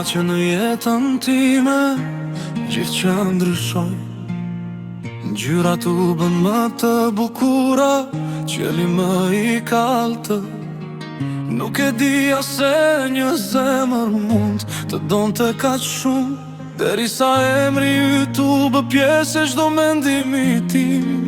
që në jetën time gjithë që ndryshoj. Ngjyrat u bën më të bukura, qielli më i kaltë. Nuk e dija se një zemër mund të donte kaq shumë, derisa emri yt u bë pjesë e çdo mendimi tim.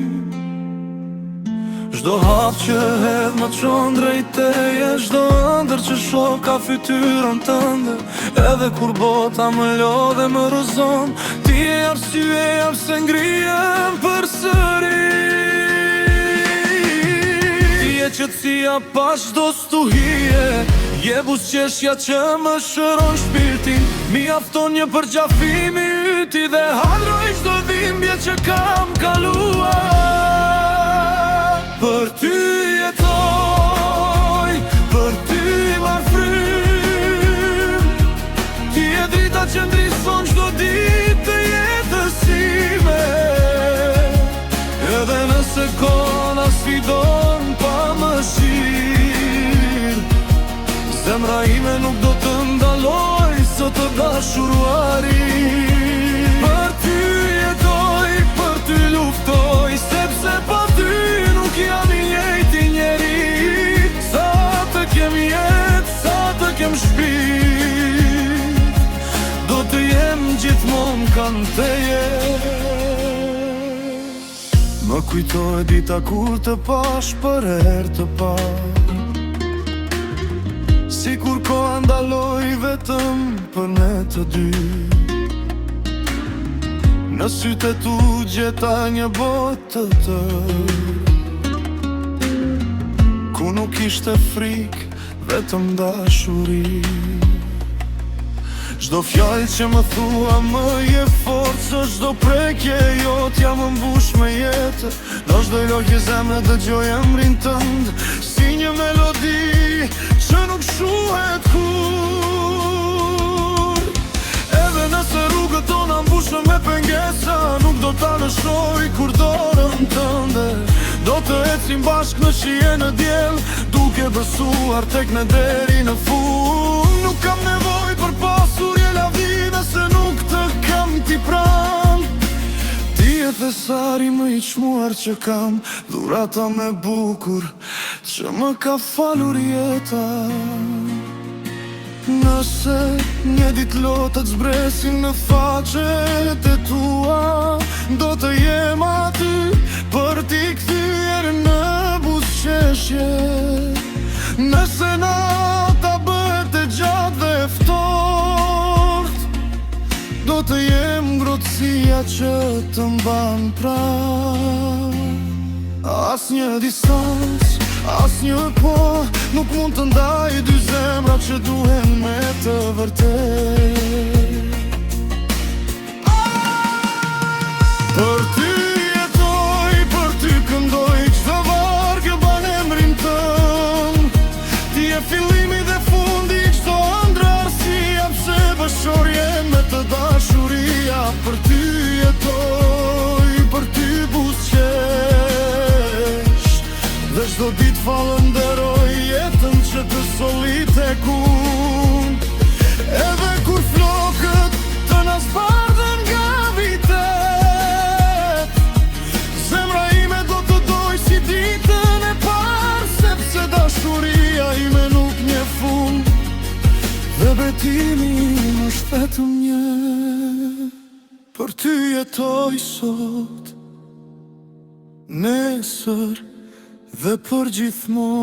Çdo hap që hedh më çon drejt teje, çdo ëndër që shoh ka fytyrën tënde. Edhe kur bota më lodhe më rrëzon, ti je arsyeja pse ngrihem përsëri. Ti je qetësia pas çdo stuhie, je buzëqeshja që më shëron shpirtin. Mjafton një përqafim i yti dhe harroj çdo dhimbje që kam kaluar. Për ty jetoj, për ty marr frym. Ti je drita që ndrison çdo ditë të jetës time. Edhe nëse kona sfidon pa mëshirë, zemra ime nuk do të ndaloj sot të dashuruari. Për ty jetoj, për ty luftoj, sepse pa ty nuk jam i njëjti njeri. Sa të kem jetë, sa të kem shpirt, do të jem gjithmonë kanë teje. Më kujtoj dita kur të pash për herë të parë, sikur koha ndaloj vetëm për ne të dy. Në sytë e tu gjeta një botë të tërë, ku nuk ishte frikë, vetëm dashuri. Çdo fjalë që më thua më je forcë, çdo prekje jot jam mbush me jetë. Në çdo lojë zemre dëgjoj emrin tënd, si një melodi që nuk shuhet kur. Edhe nëse rrugët tona mbushën me pengesa, nuk do ta lëshoj kur dorën tënde. Do të ecim bashkë në shije në diell, duke besuar tek ne deri në fund. Nuk kam nevojë për pasurje lavdime, se nuk të kam ti pran. Ti je thesari më i çmuar që kam, dhurata me bukur që më ka falur jeta. Nëse një ditë lotët zbresin në faqet e tua, do të jem aty për t'i kthyer në buzëqeshje. Nëse nata bëhet e gjatë dhe ftort, do të jem ngrohtësia që të mban pranë. Asnjë distancë, asnjë po nuk mund të ndaj dy zemra që duhen me të vërtet. Për ty jetoj, për ty këndoj, çdo varg e ban emrin tënd. Ti je fillimi dhe fundi, çdo ëndër arsia pse bashorje me të dashuria. Për ty jetoj, për ty buzëqesh, dhe çdo ditë falënderoj jetën që të sollit tek unë. Edhe kur flokët të na zbardhen nga vitet, zemra ime do të doj si ditën e parë, sepse dashuria ime nuk një fund, dhe betimi im është vetëm një. Për ty jetoj sot, nesër dhe për gjithmonë.